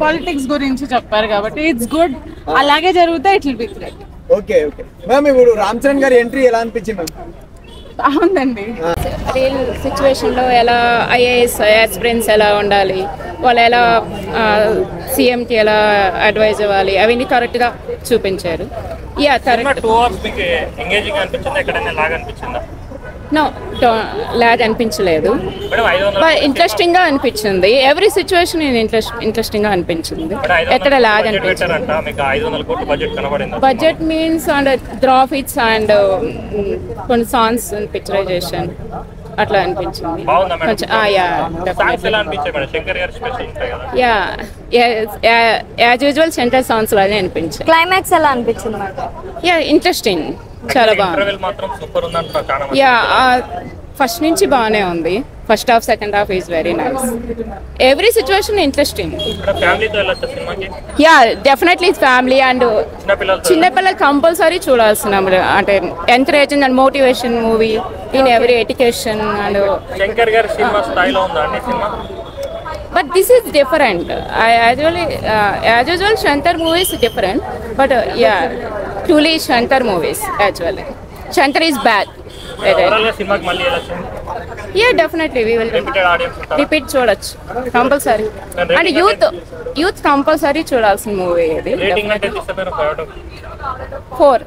Politics గురించి చెప్పారు కాబట్టి ఇట్స్ గుడ్. అలాగే జరిగితే it will be great. Okay okay ma'am, ఇప్పుడు రామ్ చరణ్ గారి ఎంట్రీ ఎలా అనిపించింది? బాగుందండి. రియల్ సిచ్యువేషన్లో ఎలా ఐఏఎస్ ఆస్పిరెంట్స్ ఎలా ఉండాలి, వాళ్ళు ఎలా సీఎంకి ఎలా అడ్వైజ్ అవ్వాలి, అవన్నీ కరెక్ట్గా చూపించారు. Yeah correct. నో లాగ్ అనిపించలేదు, ఇంట్రెస్టింగ్ గా అనిపించింది. ఎవ్రీ సిచ్యువేషన్ ఇంట్రెస్టింగ్ గా అనిపించింది. ఎక్కడ లాగ్ అనిపించింది. Budget means and graphics and కొన్ని సాంగ్స్ పిక్చరైజేషన్ అట్లా అనిపించింది. కొంచెం యాజ్ యూజువల్ సెంటర్ సాంగ్స్ లానే అనిపించింది. క్లైమాక్స్ ఎలా అనిపించింది? యా ఇంట్రెస్టింగ్, చాలా బాగుంది. యా ఫస్ట్ నుంచి బాగానే ఉంది. First half second half is very nice. Every situation interesting. Yeah definitely family and చిన్నపిల్లలు కంపల్సరీ చూడాల్సిన, అంటే encouraging and motivation movie in every education and. But this is different. As usual, Shankar movies different. But yeah, truly Shankar movies actually. Shankar is bad. Yeah, definitely we will repeat చూడొచ్చు compulsory. And youth compulsory చూడాల్సిన movie ఇది. 4.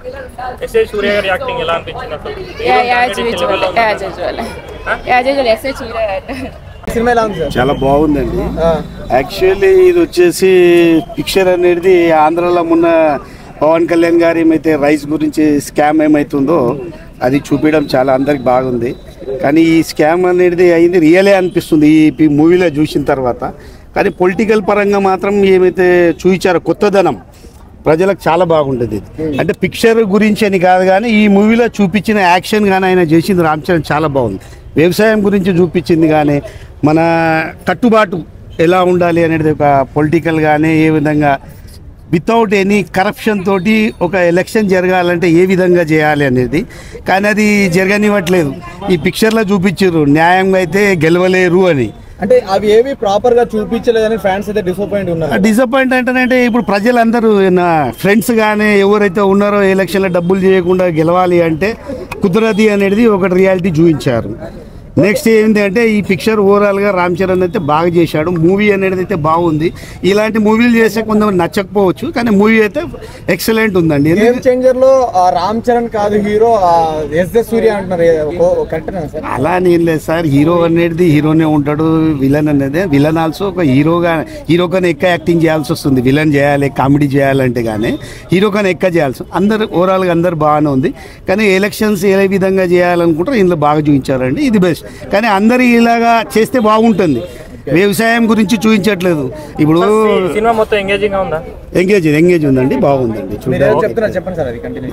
చాలా బాగుందండి. Actually ఇది వచ్చేసి picture అనేది ఆంధ్రాలో మొన్న పవన్ కళ్యాణ్ గారు ఏమైతే రైస్ గురించి స్కామ్ ఏమైతుందో అది చూపించడం చాలా అందరికి బాగుంది. కానీ ఈ స్కామ్ అనేది అయింది రియలే అనిపిస్తుంది ఈ మూవీలో చూసిన తర్వాత. కానీ పొలిటికల్ పరంగా మాత్రం ఏమైతే చూపించారో కొత్తదనం ప్రజలకు చాలా బాగుంటుంది. అంటే పిక్చర్ గురించి అని కాదు, కానీ ఈ మూవీలో చూపించిన యాక్షన్ కానీ ఆయన చేసింది రామ్ చరణ్ చాలా బాగుంది. వ్యవసాయం గురించి చూపించింది, కానీ మన కట్టుబాటు ఎలా ఉండాలి అనేది ఒక పొలిటికల్ కానీ ఏ విధంగా వితౌట్ ఎనీ కరప్షన్ తోటి ఒక ఎలక్షన్ జరగాలంటే ఏ విధంగా చేయాలి అనేది. కానీ అది జరగనివ్వట్లేదు. ఈ పిక్చర్లో చూపించారు న్యాయంగా అయితే గెలవలేరు అని. అంటే అవి ఏవి ప్రాపర్ గా చూపించలేదని ఫ్యాన్స్ అయితే డిసప్పాయింట్ ఉన్నారు. డిసప్పాయింట్ అంటే ఇప్పుడు ప్రజలందరూ నా ఫ్రెండ్స్ కానీ ఎవరైతే ఉన్నారో ఎలక్షన్లో డబ్బులు చేయకుండా గెలవాలి అంటే కుదరది అనేది ఒకటి రియాలిటీ చూపించారు. నెక్స్ట్ ఏంటంటే ఈ పిక్చర్ ఓవరాల్గా రామ్ చరణ్ అయితే బాగా చేశాడు. మూవీ అనేది అయితే బాగుంది. ఇలాంటి మూవీలు చేస్తే కొంతమంది నచ్చకపోవచ్చు, కానీ మూవీ అయితే ఎక్సలెంట్ ఉందండి. గేమ్ చేంజర్ లో రామ్ చరణ్ కాదు హీరో, ఎస్ సూర్య అంటున్నారు. అలా అని ఏం లేదు సార్. హీరో అనేది హీరోనే ఉంటాడు, విలన్ అనేది విలన్ ఆల్సో ఒక హీరో కన్నా ఎక్కువ యాక్టింగ్ చేయాల్సి వస్తుంది. విలన్ చేయాలి, కామెడీ చేయాలంటే కానీ హీరో కన్నా ఎక్కువ చేయాల్సి. అందరు ఓవరాల్గా అందరు బాగానే ఉంది. కానీ ఎలక్షన్స్ ఏ విధంగా చేయాలనుకుంటారో ఇందులో బాగా చూపించారండి. ఇది బెస్ట్. కానీ అందరు ఇలాగా చేస్తే బాగుంటుంది. వ్యవసాయం గురించి చూపించట్లేదు. ఇప్పుడు సినిమా మొత్తం ఎంగేజ్ ఉందండి, బాగుందండి.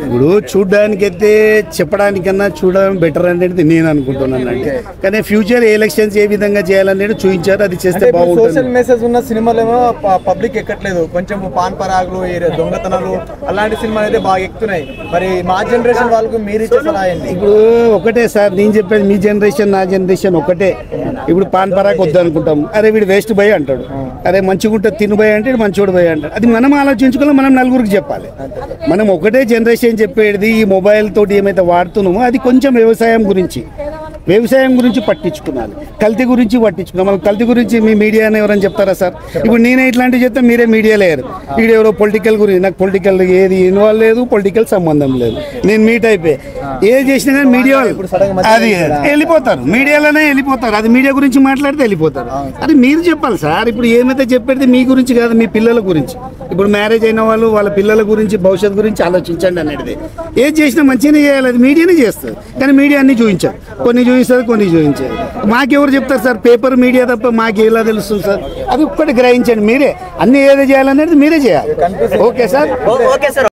ఇప్పుడు చూడడానికి అయితే చెప్పడానికన్నా చూడడం బెటర్ అనేది నేను అనుకుంటున్నాను అండి. కానీ ఫ్యూచర్ ఎలక్షన్స్ ఏ విధంగా చేయాలనేది చూపించారు, అది చేస్తే బాగుంటుంది. సోషల్ మెసేజ్ ఉన్న సినిమాలేమో పబ్లిక్ ఎక్కట్లేదు, కొంచెం పాన్ పరాగులు, దొంగతనాలు అలాంటి సినిమాలు అయితే బాగా ఎక్కుతున్నాయి. మరి మా జనరేషన్ వాళ్ళకు మీరు ఇచ్చే సలహా ఏంటి? ఇప్పుడు ఒకటే సార్ నేను చెప్పేది, మీ జనరేషన్ నా జనరేషన్ ఒకటే. ఇప్పుడు పాన్ పరాగ్ వద్దు అనుకుంటాం, అరే వీడు వేస్ట్ భయ్ అంటాడు. అరే మంచిగా ఉంటుంది తిను భయ్ అంటే మంచివాడు భయ్ అంటాడు. అది మనం ఆలోచించుకోవాలి, మనం నలుగురికి చెప్పాలి. మనం ఒకటే జనరేషన్ చెప్పేది ఈ మొబైల్ తోటి ఏమైతే వాడుతున్నామో అది కొంచెం వ్యవసాయం గురించి పట్టించుకున్నాను, కల్తీ గురించి పట్టించుకున్నాం. మనం కల్తీ గురించి మీ మీడియాని ఎవరైనా చెప్తారా సార్? ఇప్పుడు నేనే ఇట్లాంటివి చెప్తే మీరే మీడియా లేరు. వీడు ఎవరో పొలిటికల్ గురించి, నాకు పొలిటికల్ ఏది ఇన్వాల్వ్ లేదు, పొలిటికల్ సంబంధం లేదు. నేను మీట్ అయిపోయి ఏది చేసినా కానీ మీడియా అది వెళ్ళిపోతారు, మీడియాలోనే వెళ్ళిపోతారు. అది మీడియా గురించి మాట్లాడితే వెళ్ళిపోతారు. అది మీరు చెప్పాలి సార్. ఇప్పుడు ఏమైతే చెప్పేది మీ గురించి కాదు, మీ పిల్లల గురించి. ఇప్పుడు మ్యారేజ్ అయిన వాళ్ళు వాళ్ళ పిల్లల గురించి, భవిష్యత్తు గురించి ఆలోచించండి అనేది. ఏది చేసినా మంచిగానే చేయాలి, అది మీడియానే చేస్తుంది. కానీ మీడియా అన్ని చూపించారు, కొన్ని చూపిస్తుంది, కొన్ని చూపించారు. మాకెవరు చెప్తారు సార్? పేపర్ మీడియా తప్ప మాకు ఎలా తెలుస్తుంది సార్? అది ఒక్కటి గ్రహించండి మీరే. అన్ని ఏదో చేయాలనేది మీరే చేయాలి. Okay sir.